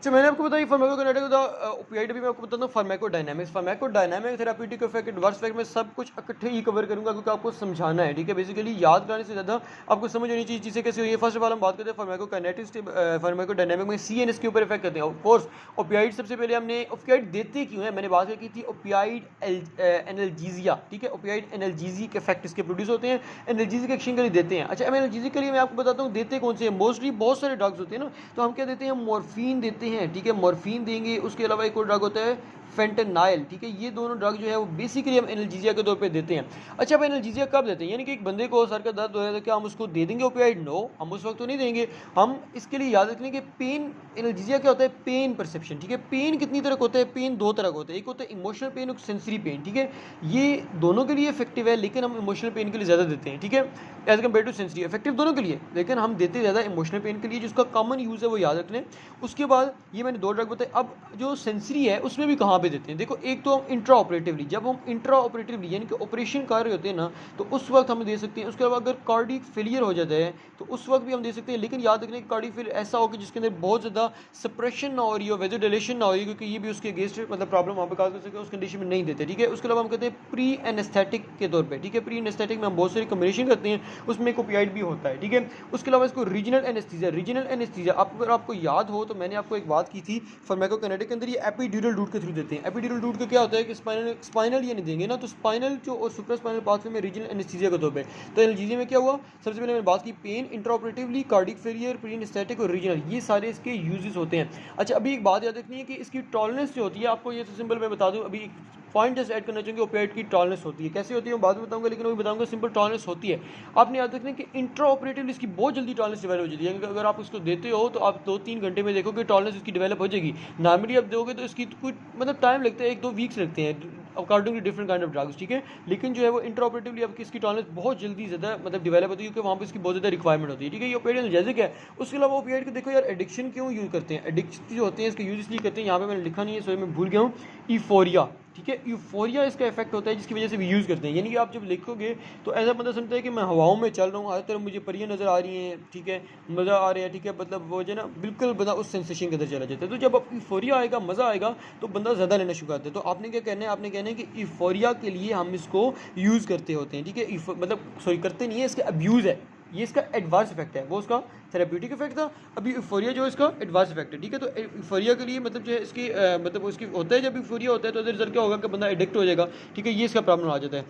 अच्छा, मैंने आपको बताया फार्माकोकाइनेटिक ओपियाइड, भी मैं आपको बताता हूँ pharmacodynamics. Pharmacodynamic therapeutic effect, adverse effect में सब कुछ इकट्ठे ही कवर करूंगा क्योंकि आपको समझाना है, ठीक है। बेसिकली याद कराने से ज़्यादा आपको समझ होनी चाहिए चीज़ें कैसे हुई है। फर्स्ट ऑफ ऑल हम बात करते हैं फार्माकोकाइनेटिक्स, फार्माकोडायनामिक में सी एन एस के ऊपर इफेक्ट करते हैं। ऑफ कोर्स ओपियाइड, सबसे पहले हमने ओपियाइड देते क्यों है, मैंने बात की थी ओपियाइड एनाल्जीजिया, ठीक है। ओपियाइड एनाल्जीजिक इफेक्ट इसके प्रोड्यूस होते हैं, एनाल्जीजिक एक्शन के लिए देते हैं। अच्छा, एनाल्जीजिक के लिए मैं आपको बताता हूँ देते कौन से हैं। मोस्टली बहुत सारे ड्रग्स होते हैं ना, तो हम क्या देते हैं, मॉर्फिन देते हैं, ठीक है। मॉर्फिन देंगे, उसके अलावा एक और ड्रग होता है फेंटेनाइल, ठीक है। ये दोनों ड्रग जो है वो बेसिकली हम एनाल्जीजिया के तौर पे देते हैं। अच्छा, अब एनाल्जीजिया कब देते हैं, यानी कि एक बंदे को सर का दर्द हो रहा है तो क्या हम उसको दे देंगे ओपियाइड? नो, हम उस वक्त तो नहीं देंगे। हम इसके लिए याद रखने के पेन, एनाल्जीजिया क्या होता है, पेन परसेप्शन, ठीक है। पेन कितनी तरह का होता है, पेन दो तरह का होता है, एक होता है इमोशनल पेन, एक सेंसरी पेन, ठीक है। ये दोनों के लिए इफेक्टिव है, लेकिन हम इमोशनल पेन के लिए ज़्यादा देते हैं, ठीक है, as compare to sensory. Effective दोनों के लिए, लेकिन हम देते ज़्यादा इमोशनल पेन के लिए, जिसका कॉमन यूज़ है वो याद रखने। उसके बाद ये मैंने दो ड्रग बताए। अब जो सेंसरी है उसमें भी कहाँ पे देते हैं, देखो, एक तो हम इंट्रा ऑपरेटिवली, जब हम इंट्रा ऑपरेटिवली यानी कि ऑपरेशन कर रहे होते हैं ना, तो उस वक्त हम दे सकते हैं। उसके अलावा अगर कार्डिक फेलियर हो जाता है तो उस वक्त भी हम दे सकते हैं, लेकिन याद रखने कि कार्डिक फेलियर ऐसा हो कि जिसके अंदर बहुत ज़्यादा सप्रेशन ना हो रही हो, वेजोडिलेशन ना हो रही हो, क्योंकि ये भी उसके अगेंस्ट मतलब प्रॉब्लम वहाँ पे काज कर सके, उस कंडीशन में नहीं देते, ठीक है। उसके अलावा हम कहते हैं प्री एनेस्थेटिक के तौर पर, ठीक है। प्री एनेस्थेटिक में हम बहुत सारी कम्बिनेशन करते हैं, उसमें एक ओपियाइड भी होता है, ठीक है। उसके अलावा इसको रीजनल एनेस्थीसिया, रीजनल एनेस्थीसिया अगर आपको याद हो तो मैंने आपको एक बात की थी फार्माकोकाइनेटिक के अंदर, ये एपिड्यूरल रूट के थ्रू देते हैं। एपिड्यूरल रूट का क्या होता है कि स्पाइनल ये नहीं देंगे ना, तो स्पाइनल जो और सुपर स्पाइनल पाथवे में रीजनल एनेस्थीसिया के तौर पे। तो एनाल्जेसिया में क्या हुआ, सबसे पहले मैंने बात की pain, intraoperatively, cardiac failure, pre anaesthetic और रीजनल, ये सारे इसके यूजेस होते हैं। अच्छा, अभी एक बात याद रखनी है कि इसकी टॉलरेंस जो होती है, आपको ये तो सिंपल मैं बता दूं, अभी पॉइंट जस्ट ऐड करना चाहूँगी, ओपियाइड की टॉलरेंस होती है, कैसे होती है मैं बाद में बताऊंगा, लेकिन अभी बताऊंगा सिंपल टॉलरेंस होती है। आपने याद रखना कि इंट्रा ऑपरेटिव इसकी बहुत जल्दी टॉलरेंस डेवलप हो जाती है। अगर आप उसको देते हो तो आप 2-3 घंटे में देखोगे टॉलरेंस इसकी डेवलप हो जाएगी। नॉर्मली आप दोगे तो इसकी कुछ मतलब टाइम लगता है, 1-2 वीक्स लगते हैं according to different kind of drugs, ठीक है। लेकिन जो है वो इंट्रा ऑपरेटिवली आपकी इसकी टॉलरेंस बहुत जल्दी ज़्यादा मतलब डेवलप होती है, क्योंकि वहाँ पर इसकी बहुत ज़्यादा रिक्वायरमेंट होती है, ठीक है। ये ओपियाइड एनाल्जेसिक है। उसके अलावा ओपियाइड को देखो यार, एडिक्शन क्यों यूज़ करते हैं, एडिक्शन जो होते हैं इसके यूज इसलिए करते हैं, यहाँ पे मैंने लिखा नहीं है, सॉरी मैं भूल गया हूँ, ईफोरिया, ठीक है। यूफोरिया इसका इफेक्ट होता है, जिसकी वजह से भी यूज़ करते हैं। यानी कि आप जब लिखोगे तो ऐसा बंदा समझता है कि मैं हवाओं में चल रहा हूँ, हर तरफ मुझे परियां नज़र आ रही हैं, ठीक है, मज़ा आ रहा है, ठीक है, मतलब वो जो है ना बिल्कुल बंदा उस सेंसेशन के अंदर चला जाता है। तो जब आप यूफोरिया आएगा, मज़ा आएगा, तो बंदा ज़्यादा लेना शुरू करता है। तो आपने क्या कहना है, आपने कहना है कि यूफोरिया के लिए हम इसको यूज़ करते होते हैं, ठीक है। मतलब सॉरी करते नहीं है, इसका अब्यूज़ है, ये इसका एडवर्स इफेक्ट है, वो उसका थेरेप्यूटिक इफेक्ट था, अभी यूफोरिया जो है इसका एडवर्स इफेक्ट है, ठीक है। तो यूफोरिया के लिए मतलब जो है इसकी मतलब उसकी होता है, जब यूफोरिया होता है तो रिजल्ट क्या होगा कि बंदा एडिक्ट हो जाएगा, ठीक है, ये इसका प्रॉब्लम आ जाता है।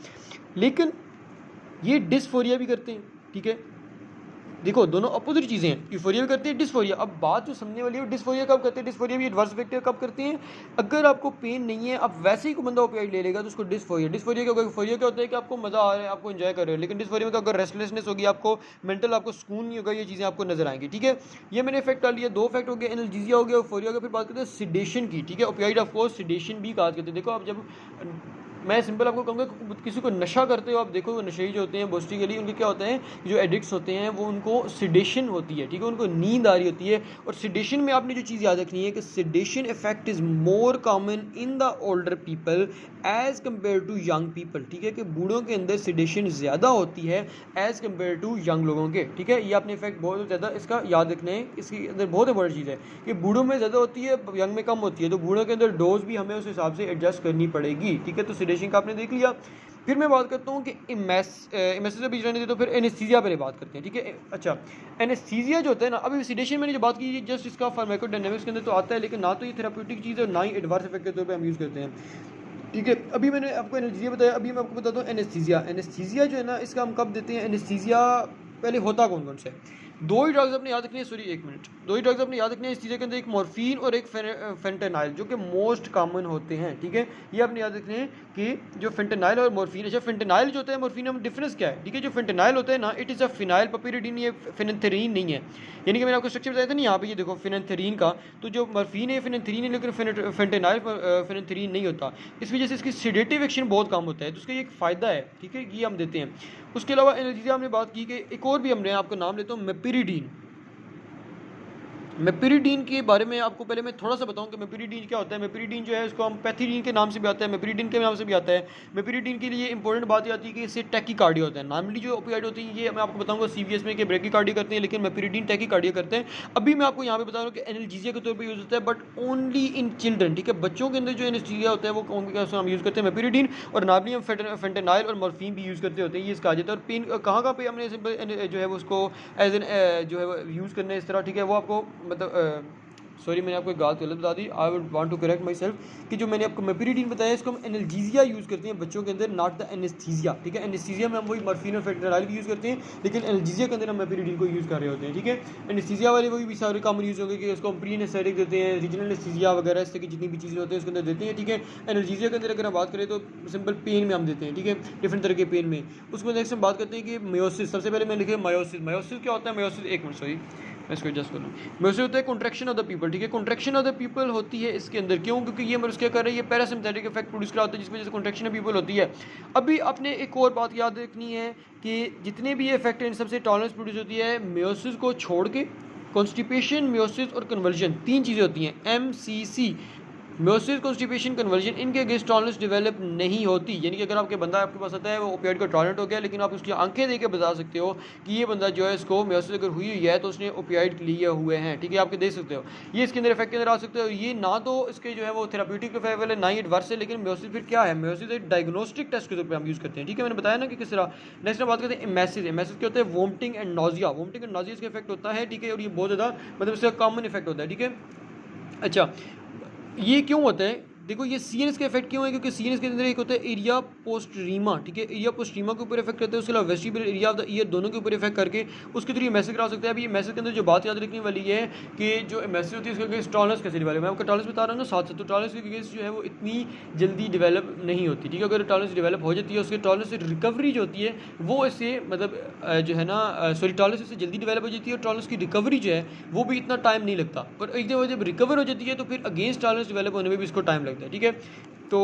लेकिन ये डिस्फोरिया भी करते हैं, ठीक है। देखो दोनों अपोजिट चीज़ें हैं, यूफोरिया भी करते हैं, डिस्फोरिया। अब बात जो समझने वाली है, डिस्फोरिया कब करते हैं, डिस्फोरिया भी एडवर्स इफेक्ट कब करते हैं, अगर आपको पेन नहीं है, अब वैसे ही कोई बंदा ओपियाइड ले लेगा तो उसको डिस्फोरिया, डिस्फोरिया क्या होगा, यूफोरिया क्या होता है कि आपको मज़ा आ रहा है, आपको एंजॉय कर रहे हो, लेकिन डिस्फोरिया में क्या होगा, रेस्टलेसनेस होगी, आपको मेंटल, आपको सुकून नहीं होगा, ये चीज़ें आपको नजर आएंगी, ठीक है। ये मैंने इफेक्ट डाल लिया, दो इफेक्ट हो गए, एनाल्जेसिया हो गया, यूफोरिया का। फिर बात करते हैं सिडेशन की, ठीक है। ओपियाइड ऑफ कोर्स सिडेशन भी कहा करते हैं। देखो आप जब मैं सिंपल आपको कहूँगा, किसी को नशा करते हो आप देखो, नशेई जो होते हैं बेसिकली उनके क्या होता है, जो एडिक्ट्स होते हैं वो उनको सिडेशन होती है, ठीक है, उनको नींद आ रही होती है। और सिडेशन में आपने जो चीज़ याद रखनी है कि sedation effect is more common in the older people as compare to young people, ठीक है, कि बूढ़ों के अंदर सिडेशन ज़्यादा होती है एज कम्पेयर टू यंग लोगों के, ठीक है। ये आपने इफेक्ट बहुत ज़्यादा इसका याद रखना है, इसके अंदर बहुत इंपॉर्टेंट चीज़ है कि बूढ़ों में ज़्यादा होती है, यंग में कम होती है, तो बूढ़ों के अंदर डोज भी हमें उस हिसाब से एडजस्ट करनी पड़ेगी, ठीक है। तो सिडेशन का आपने देख लिया। फिर मैं बात करता हूँ कि एमएसए बीच रहने दे, तो फिर एनेस्थीसिया पर बात करते हैं, ठीक है। अच्छा, एनेस्थीसिया जो होता है ना, अभी सिडेशन मैंने जो बात की जस्ट इसका फार्माकोडायनामिक्स के अंदर तो आता है, लेकिन ना तो ये थेराप्यूटिक चीज़ है, ना ही एडवर्स इफेक्ट के तौर पे हम यूज़ करते हैं, ठीक है। अभी मैंने आपको एनेस्थीसिया बताया, अभी मैं आपको बताता हूँ एनेस्थीसिया। एनेस्थीसिया जो है ना, इसका हम कब देते हैं एनेस्थीसिया, पहले होता कौन कौन से है, दो ही ड्रग्स अपने याद रखनी है, सॉरी एक मिनट, दो ही ड्रग्स अपने याद रखने हैं इस चीज़ के अंदर, एक मॉर्फिन और एक फेंटेनाइल, जो कि मोस्ट कॉमन होते हैं, ठीक है। ये अपने याद रखने हैं कि जो फेंटेनाइल और मॉर्फिन, अच्छा फेंटेनाइल जो होता है, मॉर्फिन में डिफरेंस क्या है, ठीक है। जो फेंटेनाइल होता है ना, इट इज़ अ फिनाइल पपीरिडीन, ये फिनेंथेरीन नहीं है, यानी कि मैंने आपको स्ट्रक्चर बताया था ना, यहाँ पे ये देखो फिनेंथेरीन का, तो जो मॉर्फिन है फिनेंथेरीन है, लेकिन फेंटेनाइल फिनेंथेरीन नहीं होता, इस वजह से इसकी सिडेटिव एक्शन बहुत कम होता है, तो उसका ये एक फ़ायदा है, ठीक है, ये हम देते हैं। उसके अलावा एनाल्जेसिया हमने बात की कि एक और भी हमने आपका नाम लेता हूँ मेपिरिडीन, मेपेरिडीन के बारे में आपको पहले मैं थोड़ा सा बताऊं कि मेपेरिडीन क्या होता है। मेपेरिडीन जो है इसको हम पैथिडीन के नाम से भी आता है, मेपेरिडीन के नाम से भी आता है। मेपेरिडीन के लिए इंपॉर्टेंट बात ये आती है कि इससे टैकीकार्डिया होता है। नॉर्मली जो ओपियाइड होती है ये मैं आपको बताऊंगा सीवीएस में कि ब्रेकीकार्डिया करते हैं, लेकिन मेपेरिडीन टैकीकार्डिया करते हैं। अभी मैं आपको यहाँ पे बता रहा हूँ कि एनाल्जेसिया के तौर पर यूज़ होता है, बट ओनली इन चिल्ड्रन, ठीक है। बच्चों के अंदर जो एनेस्थीसिया होता है वो हम यूज़ करते हैं मेपेरिडीन, और नॉर्मली हम फेंटेनाइल और मॉर्फिन भी यूज़ करते होते हैं। ये इसका आ जाता है। और पेन कहाँ पे हमने जो है वो उसको एज एन जो है वो यूज़ करना है इस तरह, ठीक है। वो आपको मतलब सॉरी मैंने आपको एक बात गलत बता दी, I would want to correct myself कि जो मैंने आपको मेपेरिडीन बताया इसको हम एनाल्जेसिया यूज़ करते हैं बच्चों के अंदर, नॉट द एनेस्थीसिया, ठीक है। एनेस्थीसिया में हम वही मॉर्फिन और फेंटेनाइल भी यूज़ करते हैं, लेकिन एनाल्जेसिया के अंदर हम मेपेरिडीन को यूज़ कर रहे होते हैं, ठीक है। एनेस्थीसिया वाले वही भी सारे कॉमन यूज़ होंगे कि उसको हम प्री एनेस्थेटिक देते हैं, रीजनल एनेस्थीसिया वगैरह इस तरह की जितनी भी चीज़ें होती हैं उसके अंदर देते हैं, ठीक है। एनाल्जेसिया के अंदर अगर हम बात करें तो सिंपल पेन में हम देते हैं, ठीक है, डिफरेंट तरह के पेन में। उसमें नेक्स्ट हम बात करते हैं कि मायोसिस। सबसे पहले मैं लिखे मायोसिस। मायोसिस क्या होता है? मायोसिस, एक मिनट सॉरी मैं इसको एडजस्ट कर लूँ। मायोसिस होता है कॉन्ट्रैक्शन ऑफ द पीपल, ठीक है। कॉन्ट्रैक्शन ऑफ द पीपल होती है इसके अंदर, क्यों? क्योंकि ये मरीज क्या कर रहे हैं, ये पैरासिम्पथेटिक इफेक्ट प्रोड्यूस कराता है जिसकी वजह से कॉन्ट्रैक्शन ऑफ पीपल होती है। अभी आपने एक और बात याद रखनी है कि जितने भी ये इफेक्ट हैं इन सबसे टॉलरेंस प्रोड्यूस होती है मायोसिस को छोड़ के। कॉन्स्टिपेशन, मायोसिस और कन्वर्जन, तीन चीज़ें होती हैं, MCC, मायोसिस, कॉन्स्टिपेशन, कन्वर्जन, इनके अगेंस्ट टॉलरेंस डेवलप नहीं होती। यानी कि अगर आपके बंदा आपके पास आता है वो ओपियाइड का टॉलरेंट हो गया, लेकिन आप उसकी आंखें देख के बता सकते हो कि ये बंदा जो है इसको मायोसिस अगर हुई है तो उसने ओपियाइड लिए हुए हैं, ठीक है, आपके देख सकते हो। ये इसके अंदर इफेक्ट के अंदर आ सकते हो। ये ना तो इसके जो है वो थेराप्यूटिक फेवल है, ना ही एडवर्स है, लेकिन मायोसिस फिर क्या है? मायोसिस एक डायग्नोस्टिक टेस्ट के तौर पर हम यूज़ करते हैं, ठीक है। मैंने बताया ना कि किस तरह। नेक्स्ट हम बात करते हैं एमेसिस। एमेसिस क्या होता है? Vomiting and nausea. Vomiting and nausea इसका इफेक्ट होता है, ठीक है, और ये बहुत ज़्यादा मतलब इसका कॉमन इफेक्ट होता है, ठीक है। अच्छा, ये क्यों होता है? देखो ये सीएनएस का इफेक्ट क्यों है? क्योंकि सीएनएस के अंदर एक होता है एरिया पोस्ट्रीमा, ठीक है, एरिया पोस्ट्रीमा के ऊपर इफेक्ट करता है, उसके अलावा vestibular area of the year दोनों के ऊपर इफेक्ट करके उसके थ्रू मैसेज करा सकता है। अभी ये मैसेज के अंदर जो बात याद रखने वाली है कि जो मैसेज होती है उसके टॉलरेंस कैसे डिवेलप, मैं आपको टॉलरेंस बता रहा हूँ ना साथ साथ। तो टॉलरेंस की केस जो है वो इतनी जल्दी डिवेलप नहीं होती, ठीक है। अगर टॉलरेंस डिवेलप हो जाती है उसके टॉलरेंस से रिकवरी जो होती है वो इससे मतलब जो है ना सॉरी टॉलरेंस इससे जल्दी डिवेलप हो जाती है, और टॉलरेंस की रिकवरी जो है वो भी इतना टाइम नहीं लगता। और एक जब रिकवर हो जाती है तो फिर अगेंस्ट टॉलरेंस डिवेलप होने में भी इसको टाइम लगता है, ठीक है। तो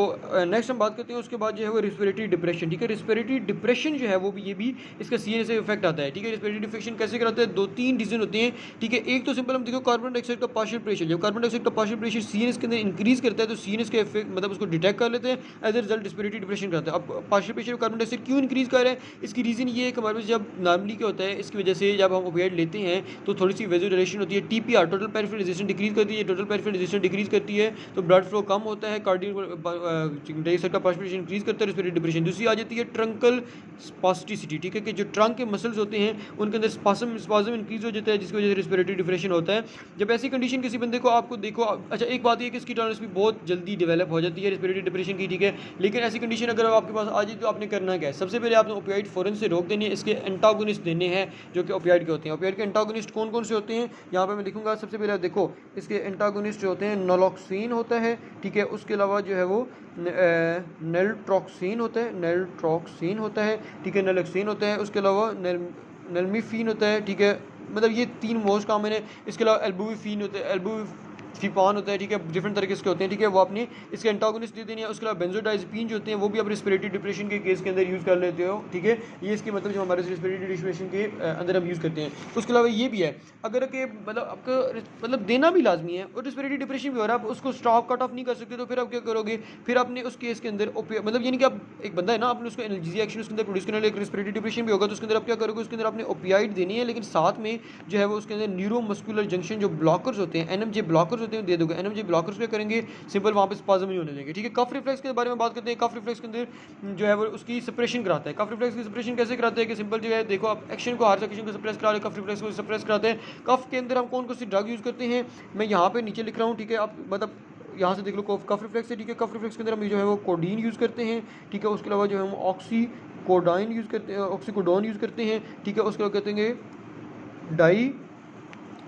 नेक्स्ट हम बात करते हैं उसके बाद जो है वो रिस्पिरेटरी डिप्रेशन, ठीक है। रिस्पिरेटरी डिप्रेशन जो है वो भी ये भी इसका सीएनएस से इफेक्ट आता है, ठीक है। रिस्पिरेटरी डिप्रेशन कैसे कराता है? दो तीन रीजन होते हैं, ठीक है। एक तो सिंपल हम देखो कार्बन डाइऑक्साइड का पार्शियल प्रेशर, जब कार्बन डाइऑक्साइड का पार्शियल प्रेशर सीएनएस के अंदर इंक्रीज करता है तो सीएनएस के इफेक्ट मतलब उसको डिटेक्ट कर लेते हैं, as a result respiratory depression कराता है। अब पार्शियल प्रेशर कार्बन डाइऑक्साइड क्यों इंक्रीज कर रहा है? इसकी रीजन ये है कि हमारे पास जब नॉर्मली क्या होता है इसकी वजह से जब हम ओपियाइड लेते हैं तो थोड़ी सी वेजोडाइलेशन होती है, TPR total peripheral resistance decrease करती है, टोटल पेरिफेरल रेजिस्टेंस डिक्रीज करती है तो ब्लड फ्लो कम होता है, कार्डियक डाइऑक्साइड का पार्शियल इंक्रीज करता है, रिस्पिरेटरी डिप्रेशन। दूसरी आ जाती है ट्रंकल स्पास्टिसिटी, ठीक है, कि जो ट्रंक के मसल्स होते हैं उनके अंदर स्पाज्म इंक्रीज हो जाता है जिसकी वजह से रिस्पिरेटरी डिप्रेशन होता है। जब ऐसी कंडीशन किसी बंदे को आपको देखो, अच्छा एक बात ये कि इसकी टॉलरेंस भी बहुत जल्दी डेवलप हो जाती है रिस्पिरेटरी डिप्रेशन की, ठीक है। लेकिन ऐसी कंडीशन अगर आपके पास आ जाए तो आपने करना क्या है? सबसे पहले आपने ओपियाइड फौरन से रोक देनी है, इसके एंटागोनिस्ट देने हैं जो कि ओपियाइड के होते हैं। ओपियाइड के एंटागोनिस्ट कौन कौन से होते हैं यहाँ पर मैं लिखूंगा। सबसे पहले देखो इसके एंटागोनिस्ट जो होते हैं नॉलोक्सिन होता है, ठीक है, उसके अलावा जो है वो नेलट्रॉक्सिन होता है, नेलट्रॉक्सिन होता है, ठीक है, नेलक्सिन होता है, उसके अलावा नेलमीफिन होता है, ठीक है। मतलब ये तीन मोस्ट कॉमन है। इसके अलावा एल्बुफिन होता है, एल्बुफिपान होता है, ठीक है, डिफरेंट तरीके से होते हैं, ठीक है, वो अपनी इसके एंटागोनिस्ट दे देनी है। उसके अलावा बेंजोडाइज़ेपिन जो होते हैं वो भी आप रिस्पिरेटरी डिप्रेशन के केस के अंदर यूज़ कर लेते हो, ठीक है। ये इसके मतलब जो हमारे रिस्पिरेटरी डिप्रेशन के अंदर हम यूज़ करते हैं। उसके अलावा ये भी है अगर के मतलब आपका मतलब देना भी लाजमी है और रिस्पिरेटरी डिप्रेशन भी हो रहा है, आप उसको स्टॉप कट ऑफ नहीं कर सकते तो फिर आप क्या करोगे? फिर आपने उस केस के अंदर मतलब यानी कि आप एक बंदा है ना, आपने उसको एनाल्जेसिया एक्शन उसके अंदर प्रोड्यूस करने एक रिस्पिरेटरी डिप्रेशन भी होगा तो उसके अंदर आप क्या करोगे? उसके अंदर आपने ओपियाइड देनी है, लेकिन साथ में जो है वो उसके अंदर न्यूरोमस्कुलर जंक्शन जो ब्लॉकर्स होते हैं, एनएमजे ब्लॉकर्स होते हैं दे दोगे। एनएमजे ब्लॉकर्स क्या करेंगे? सिंपल वहाँ पे स्पाज्म नहीं होने देंगे, ठीक है। कफ रिफ्लेक्स के बारे में बात करते हैं। कफ रिफ्लेक्स के अंदर जो है वो उसकी सप्रेशन कराता है। कफ रिफ्लेक्स की सप्रेशन कैसे कराते हैं कि सिंपल जो है देखो आप एक्शन को हर एक्शन को सप्रेस करा रहे हैं, कफ रिफ्लेक्स को सप्रेस कराते हैं। कफ के अंदर हम कौन कौन सी ड्रग यूज़ करते हैं मैं यहाँ पे नीचे लिख रहा हूँ, ठीक है। आप मतलब यहाँ से देख लो कफ रिफ्लेक्स है, ठीक है। कफ रिफ्लेक्स के अंदर हम जो है वो कोडीन यूज़ करते हैं, ठीक है। उसके अलावा जो है हम ऑक्सीकोडाइन यूज़ करते हैं, ऑक्सीकोडोन यूज़ करते हैं, ठीक है। उसके बाद कहते हैं डाई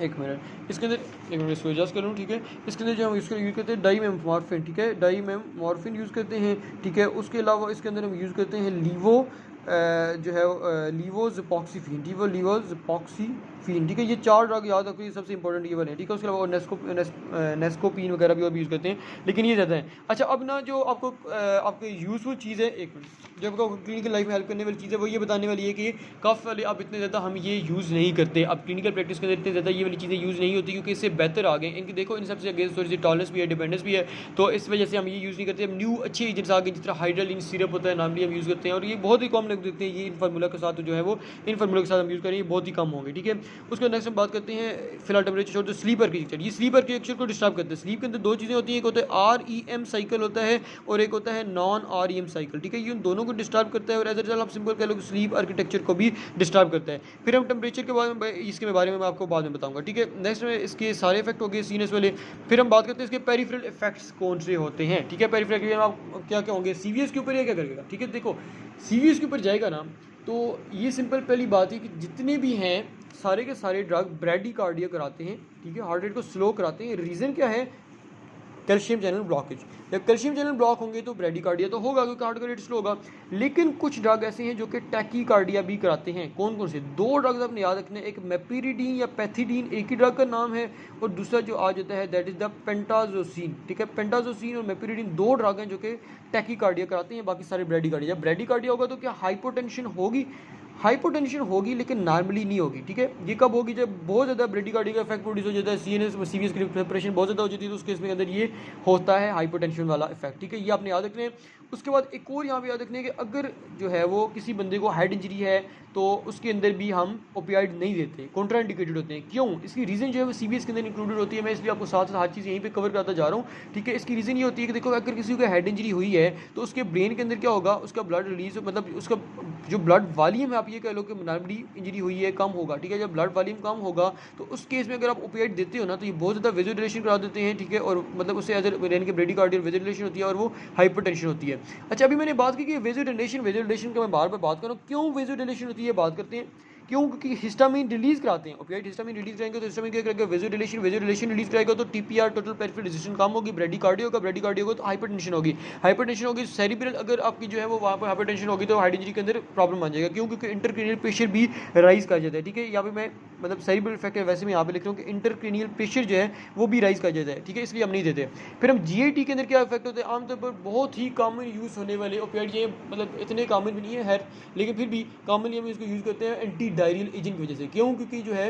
एक मिनट इसके अंदर एक मिनट इसको एडजस्ट करूँ, ठीक है। इसके अंदर जो हम यूज़ करते हैं डाईमेमॉर्फिन, ठीक है, डाईमेमॉर्फिन यूज़ करते हैं, ठीक है। उसके अलावा इसके अंदर हम यूज़ करते हैं लीवो जो है लीवोज़पॉक्सीफीन, ठीक है। ये 4 ड्रग याद रखो, ये सबसे इंपॉर्टेंट ये वाले हैं, ठीक है। उसके अलावा नेस्कोपीन वगैरह भी यूज़ करते हैं, लेकिन ये ज़्यादा है। अच्छा, अब ना जो आपको आपके यूज़फुल चीज़ है, एक मिनट, जो आपको क्लिनिकल लाइफ में हेल्प करने वाली चीज़ है वो ये बताने वाली है कि कफ वाले अब इतने ज़्यादा हम ये यूज़ नहीं करते, अब क्लिनिकल प्रैक्टिस के अंदर इतने ज़्यादा ये वाली चीज़ें यूज़ नहीं होती, क्योंकि इससे बेहतर आ गए इनकी। देखो इन सबसे अगेंस्ट थोड़ी सी टॉलरेंस भी है, डिपेंडेंस भी है, तो इस वजह से हम ये यूज़ नहीं करते। अब न्यू अच्छे एजेंट्स आ गए, जिस तरह हाइड्रोलिन सिरप होता है, नाम भी हम यूज़ करते हैं, और ये बहुत ही कम लोग देखते हैं। ये इन फार्मूला के साथ जो है वो इन फार्मूला के साथ हम यूज़ करें, ये बहुत ही कम होंगे, ठीक है। उसके नेक्स्ट हम बात करते हैं फिलहाल टेम्परेचर छोड़, तो स्लीप आर्किटेक्चर। ये स्लीप आर्किटेक्चर को डिस्टर्ब करते हैं। स्लीप के अंदर 2 चीज़ें होती हैं, एक होता है REM साइकिल होता है और एक होता है नॉन REM साइकिल, ठीक है। ये उन दोनों को डिस्टर्ब करता है, और एज ए रिजल्ट आप सिंपल कह लो कि स्लीप आर्किटेक्चर को भी डिस्टर्ब करता है। फिर हम टेम्परेचर के बारे में, इसके बारे में मैं आपको बाद में बताऊंगा, ठीक है। नेक्स्ट में इसके सारे इफेक्ट हो गए सीनेस वाले। फिर हम बात करते हैं इसके पेरिफेरल इफेक्ट्स कौन से होते हैं, ठीक है। पेरिफेरल आप क्या क्या होंगे, CVS के ऊपर ये क्या करेगा, ठीक है। देखो CVS के ऊपर जाएगा ना, तो ये सिंपल पहली बात है कि जितने भी हैं सारे के सारे ड्रग ब्रैडीकार्डिया कराते हैं, ठीक है, हार्ट रेट को स्लो कराते हैं। रीज़न क्या है, कैल्शियम चैनल ब्लॉकेज। जब कैल्शियम चैनल ब्लॉक होंगे तो ब्रैडीकार्डिया तो होगा, क्योंकि हार्ट का रेट स्लो होगा। लेकिन कुछ ड्रग ऐसे हैं जो कि टैकीकार्डिया भी कराते हैं। कौन कौन से 2 ड्रग्स आपने याद रखने, एक मेपिरिडीन या पैथिडीन एक ही ड्रग का नाम है, और दूसरा जो आ जाता है दैट इज द पेंटाजोसिन, ठीक है। पेंटाजोसिन और मेपिरिडीन 2 ड्रग हैं जो कि टैकीकार्डिया कराते हैं, बाकी सारे ब्रैडीकार्डिया। जब ब्रैडीकार्डिया होगा तो क्या हाइपोटेंशन होगी, हाइपोटेंशन होगी, लेकिन नॉर्मली नहीं होगी, ठीक है। ये कब होगी, जब बहुत ज़्यादा ब्रैडीकार्डिया का इफेक्ट प्रोड्यूस हो जाता है, सीवीएस की प्रिपरेशन बहुत ज़्यादा हो जाती है, तो उस केस में अंदर ये होता है हाइपोटेंशन वाला इफेक्ट, ठीक है। ये आपने याद रखना है। उसके बाद एक और यहाँ पे याद रखना है कि अगर जो है वो किसी बंदे को हेड इंजरी है तो उसके अंदर भी हम ओपियाइड नहीं देते, कॉन्ट्राइंडिकेटेड होते हैं। क्यों, इसकी रीज़न जो है वो सीवीएस के अंदर इंक्लूडेड होती है। मैं इसलिए आपको साथ साथ हर चीज़ यहीं पे कवर करता जा रहा हूँ, ठीक है। इसकी रीज़न ये होती है कि देखो अगर किसी को हेड इंजरी हुई है तो उसके ब्रेन के अंदर क्या होगा, उसका ब्लड रिलीज, मतलब उसका जो ब्लड वॉल्यूम है, आप ये कह लो कि नॉर्मली इंजरी हुई है, कम होगा, ठीक है। जब ब्लड वॉल्यूम कम होगा तो उस केस में अगर आप ओपियाइड देते हो ना, तो ये बहुत ज़्यादा वेजोडिलेशन करा देते हैं, ठीक है। और मतलब उससे यानी कि ब्रेडीकार्डिया वेजोडिलेशन होती है और वो हाइपरटेंशन होती है। अच्छा, अभी मैंने बात की कि वेजोडिलेशन का मैं बार बार बात कर रहा हूँ, क्यों वेजोडिलेशन होती है बात करते हैं। क्यों, क्योंकि हिस्टामिन रिलीज कराते हैं, ओपियाइड हिस्टामिन रिलीज करेंगे तो हिस्टामिन क्या करेगा, वेजोडिलेशन रिलीज कराएगा, तो टीपीआर टोटल पेरिफेरल रेजिस्टेंस कम होगी, ब्रैडीकार्डिया होगा तो हाइपरटेंशन होगी सेरिब्रल, अगर आपकी जो है वो वहाँ पर हाइपरटेंशन होगी तो हार्ट इंजरी के अंदर प्रॉब्लम आ जाएगा। क्यों, क्योंकि इंटरक्रेनियल प्रेशर भी राइज कर जाता है, ठीक है। यहाँ पे मैं मतलब सेरिब्रल इफेक्ट है, वैसे मैं यहाँ पे लिख रहा हूँ कि इंटरक्रेनियल प्रेशर जो है वो भी राइज कर जाता है, ठीक है, इसलिए हम नहीं देते। फिर हम जीआईटी के अंदर क्या इफेक्ट होता है, आमतौर पर बहुत ही कॉमन यूज़ होने वाले ओपियाइड, ये मतलब इतने कॉमन भी नहीं है लेकिन फिर भी कॉमनली हम इसको यूज़ करते हैं एंटी डायरियल एजेंट की वजह से। क्यों, क्योंकि जो है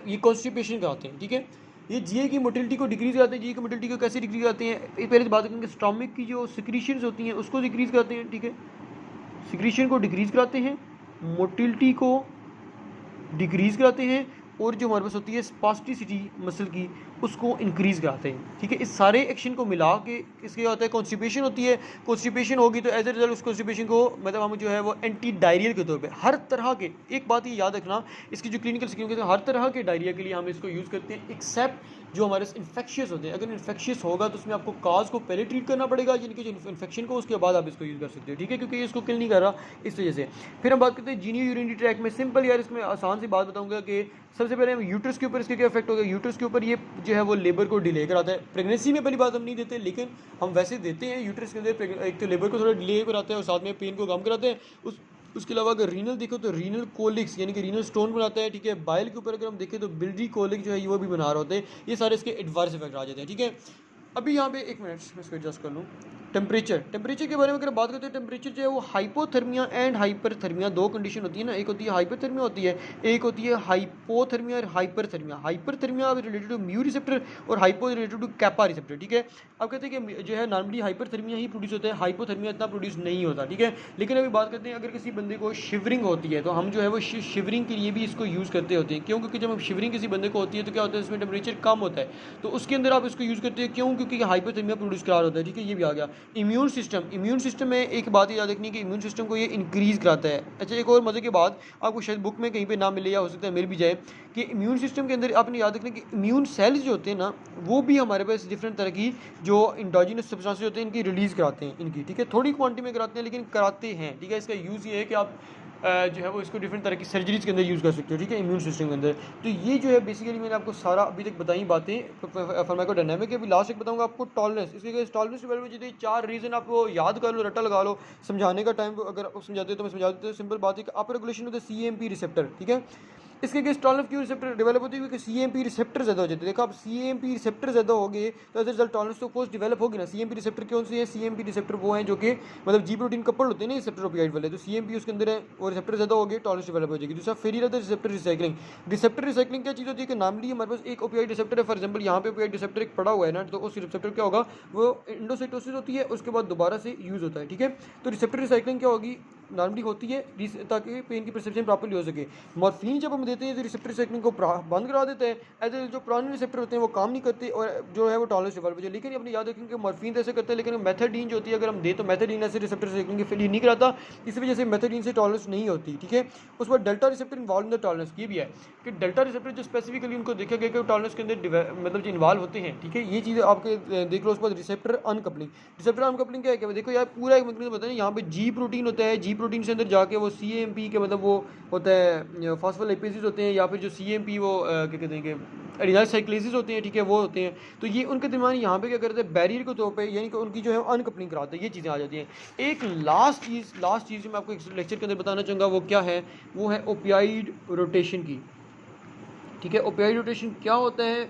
ये कॉन्स्टिपेशन कराते हैं, ठीक है। ये जीए की मोटिलिटी को डिक्रीज कराते हैं। जीए की मोटिलिटी को कैसे डिक्रीज कराते हैं, पहले बात करेंगे स्टोमक की जो सिक्रीशंस होती हैं उसको डिक्रीज कराते हैं, ठीक है। सिक्रीशन को डिक्रीज कराते हैं, मोटिलिटी को डिक्रीज कराते हैं, और जो हमारे पास होती है स्पास्टिसिटी मसल की उसको इंक्रीज कराते हैं, ठीक है। इस सारे एक्शन को मिला के इसके होता है कॉन्स्टिपेशन होती है। कॉन्स्टिपेशन होगी तो एज ए रिजल्ट उस कॉन्स्टिपेशन को मतलब हम जो है वो एंटी डायरियल के तौर पे हर तरह के, एक बात ये याद रखना, इसकी जो क्लिनिकल स्कीम है हर तरह के डायरिया के लिए हम इसको यूज़ करते हैं, एक्सेप्ट जो हमारे इन्फेक्शियस होते हैं। अगर इन्फेक्शियस होगा तो उसमें आपको काज को पहले ट्रीट करना पड़ेगा, यानी कि जो इन्फेक्शन को, उसके बाद आप इसको यूज़ कर सकते हो, ठीक है, क्योंकि ये इसको किल नहीं कर रहा इस वजह से। फिर हम बात करते हैं जीनियो यूरिनरी ट्रैक में। सिंपल यार, इसमें आसान सी बात बताऊंगा कि सबसे पहले हम यूट्रस के ऊपर इसके क्या इफेक्ट होगा। यूट्रस के ऊपर ये जो है वो लेबर को डिले कराता है। प्रेगनेंसी में पहली बात हम नहीं देते, लेकिन हम वैसे देते हैं यूट्रस के अंदर। एक तो लेबर को थोड़ा डिले कराता है और साथ में पेन को कम कराते हैं। उसके अलावा अगर रीनल देखो तो रीनल कोलिक्स यानी कि रीनल स्टोन बनाता है, ठीक है। बाइल के ऊपर अगर हम देखें तो बिल्डी कोलिक जो है वो भी बना रहे होते हैं। ये सारे इसके एडवर्स इफेक्ट आ जाते हैं, ठीक है। अभी यहाँ पे एक मिनट मैं इसको एडजस्ट कर लूँ। टेम्परेचर के बारे में अगर बात करते हैं, टेम्परेचर जो है वो हाइपोथर्मिया एंड हाइपरथर्मिया 2 कंडीशन होती है ना, एक होती है हाइपरथर्मिया होती है, एक होती है हाइपोथर्मिया और hyperthermia. Hyperthermia related to mu receptor और hypo related to kappa receptor, ठीक है। अब कहते हैं कि जो है नॉर्मली हाइपरथर्मिया ही प्रोड्यूस होता है, हाइपोथर्मिया इतना प्रोड्यूस नहीं होता, ठीक है। लेकिन अभी बात करते हैं अगर किसी बंदे को शिवरिंग होती है तो हम जो है वो शिवरिंग के लिए भी इसको यूज़ करते होते हैं। क्यों, क्योंकि जब हम शिवरिंग किसी बंदे को होती है तो क्या होता है, इसमें टेम्परेचर कम होता है, तो उसके अंदर आप इसको यूज़ करते हैं। क्यों, क्योंकि हाइपोथर्मिया प्रोड्यूस करा होता है, ठीक है। ये भी आ गया। इम्यून सिस्टम में एक बात याद रखनी है कि इम्यून सिस्टम को ये इंक्रीज़ कराता है। अच्छा, एक और मज़े की बात आपको शायद बुक में कहीं पे ना मिले या हो सकता है मिल भी जाए कि इम्यून सिस्टम के अंदर आपने याद रखना कि इम्यून सेल्स जो होते हैं ना, वो भी हमारे पास डिफरेंट तरह की जो इंडोजिनस सब्सटेंसेस होते हैं इनकी रिलीज़ कराते हैं इनकी, ठीक है। थोड़ी क्वांटिटी में कराते हैं लेकिन कराते हैं, ठीक है। इसका यूज़ ये है कि आप जो है वो इसको डिफरेंट तरह की सर्जरीज के अंदर यूज़ कर सकते हो, ठीक है, इम्यून सिस्टम के अंदर। तो ये जो है बेसिकली मैंने आपको सारा अभी तक बताई बातें फार्माकोडायनामिक के। अभी लास्ट एक बताऊंगा आपको टॉलरेंस। इसके टॉलरेंस डेवलप हो जाती है, 4 रीज़न आपको याद कर लो, रट्टा लगा लो। समझाने का टाइम अगर आप समझाते हो तो मैं समझा देता हूँ। सिंपल बात है कि upper regulation of the CAMP receptor, ठीक है। इसके अगेंस्ट टॉलरेंस क्यों रिसेप्टर डेवलप होती है? क्योंकि CAMP रिसेप्टर ज़्यादा हो जाते हैं। देखो आप CAMP रिसेप्टर ज़्यादा हो गए तो एज रिजल्ट टॉलरेंस तो कोर्स डेवलप होगी ना। CAMP रिसेप्टर कौन सी है? CAMP रिसेप्टर वो हैं जो कि मतलब जी प्रोटीन कपल होते हैं ना रिसेप्टर ओपियाइड वाले, तो CAMP उसके अंदर है और रिसेप्टर ज़्यादा हो गए, टॉलरेंस डेवलप हो जाएगी। दूसरा failure of the receptor recycling. Receptor recycling क्या चीज़ होती है कि नॉर्मली हमारे पास एक ओपियाइड रिसेप्टर है, फॉर एग्जांपल यहाँ पे ओपियाइड रिसेप्टर एक पड़ा हुआ है ना, तो उस रिसेप्टर क्या होगा, वो इंडोसाइटोसिस होती है, उसके बाद दोबारा से यूज़ होता है, ठीक है। तो रिसेप्टर रिसाइकलिंग क्या होगी, नॉर्मली होती है ताकि पेन की परसेप्शन प्रॉपर्ली हो सके। मॉर्फिन जब हम देते हैं तो रिसेप्टर रिसाइकलिंग को बंद करा देते हैं, ऐसे जो पुराने रिसेप्टर होते हैं वो काम नहीं करते और जो है वो टॉलरेंस डेवलप हो जाए। लेकिन अपने याद रखें कि मॉर्फिन तो ऐसे करते हैं, लेकिन मेथाडीन जो होती है अगर हम दें तो मेथाडीन ऐसे रिसेप्टर रिसाइकलिंग के फेलियर नहीं कराता, इस वजह से मेथाडीन से टॉलरेंस नहीं होती, ठीक है। उस बाद delta receptor involve in the tolerance, ये भी है कि डेल्टा रिसेप्टर जो स्पेसिफिकली उनको देखा गया कि टॉलरेंस के अंदर मतलब जो इन्वॉल्व होते हैं, ठीक है। ये चीज़ आपके देख लो। उस बाद रिसेप्टर अनकपलिंग। रिसेप्टर अनकपलिंग क्या है? देखो यार पूरा एक मतलब बताया, यहाँ पे जी प्रोटीन होता है, जी प्रोटीन से अंदर जाके वो CAMP के मतलब वो होता है फॉस्फोलिपिड्स होते हैं, या फिर जो CAMP वो क्या कहते हैं कि एडिनाइल साइक्लेसिस होते हैं, ठीक है, वो होते हैं। तो ये उनके दरमियान यहाँ पे क्या करते हैं, बैरियर के तौर पे, यानी कि उनकी जो है अनकपलिंग कराते हैं, ये चीज़ें आ जाती हैं। एक लास्ट चीज़ जो मैं आपको एक लेक्चर के अंदर बताना चाहूँगा वो क्या है, वो है ओपियाइड रोटेशन की, ठीक है। ओपियाइड रोटेशन क्या होता है?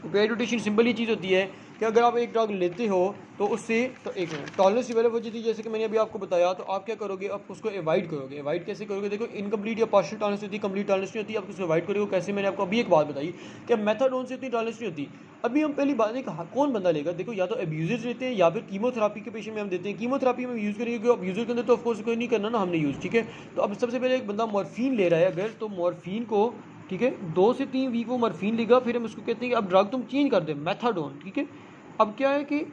ओपियाइड रोटेशन सिंपल ही चीज़ होती है कि अगर आप एक ड्रग लेते हो तो उससे तो एक टॉलरेंस डेवलप हो जाती है, जैसे कि मैंने अभी आपको बताया। तो आप क्या करोगे, आप उसको अवॉइड करोगे। अवॉइड कैसे करोगे? देखो इनकम्प्लीट या पार्शियल टॉलरेंस होती है, कंप्लीट टॉलरेंस नहीं होती, आप उसको अवॉइड करोगे कैसे? मैंने आपको अभी एक बात बताई कि मेथाडोन से इतनी टॉलरेंस नहीं होती। अभी हम पहली बात है कौन बंदा लेगा, देखो या तो अब्यूजर्स लेते हैं या फिर कीमोथेरापी के पेशेंट में हम देते हैं। कीमोथेरापी में यूज़ करेंगे क्योंकि अब्यूजर के अंदर तो ऑफकोर्स कोई नहीं करना ना हमने यूज़, ठीक है। तो अब सबसे पहले एक बंदा मॉर्फिन ले रहा है अगर, तो मॉर्फिन को, ठीक है, 2 से 3 वीक वो मॉर्फिन लेगा, फिर हम उसको कहते हैं कि अब ड्रग तुम चेंज कर दे, मेथाडोन, ठीक है। अब क्या है कि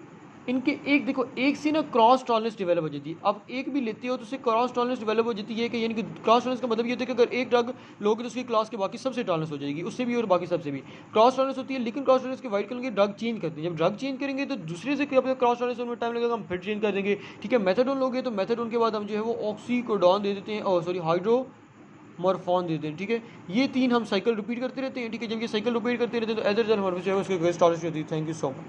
इनके एक देखो एक से ना क्रॉस टॉलरेंस डेवलप हो जाती है। अब एक भी लेते हो तो उससे क्रॉस टॉलरेंस डेवलप हो जाती है कि यानी कि क्रॉस टॉलरेंस का मतलब ये होता है कि अगर एक ड्रग लोगे तो उसकी क्लास के बाकी सबसे टॉलरेंस हो जाएगी, उससे भी और बाकी सबसे भी क्रॉस टॉलरेंस होती है। लेकिन क्रॉस टॉलरेंस के वाइड करेंगे, ड्रग चेंज करते हैं। जब ड्रग चेंज करेंगे तो दूसरे से क्रॉस टॉलरेंस में टाइम लगेगा, हम फिर चेंज कर देंगे, ठीक है। मेथाडोन लोगे तो मेथाडोन के बाद हम जो है वो ऑक्सीकोडोन दे देते हैं, और सॉरी हाइड्रो मॉर्फोन देते हैं, ठीक है। ये 3 हम साइकिल रिपीट करते रहते हैं, ठीक है। जब ये साइकिल रिपीट करते रहते हैं तो एज अ रिजल्ट हमारे जो है उसके टॉलरेंस होती है। Thank you so much.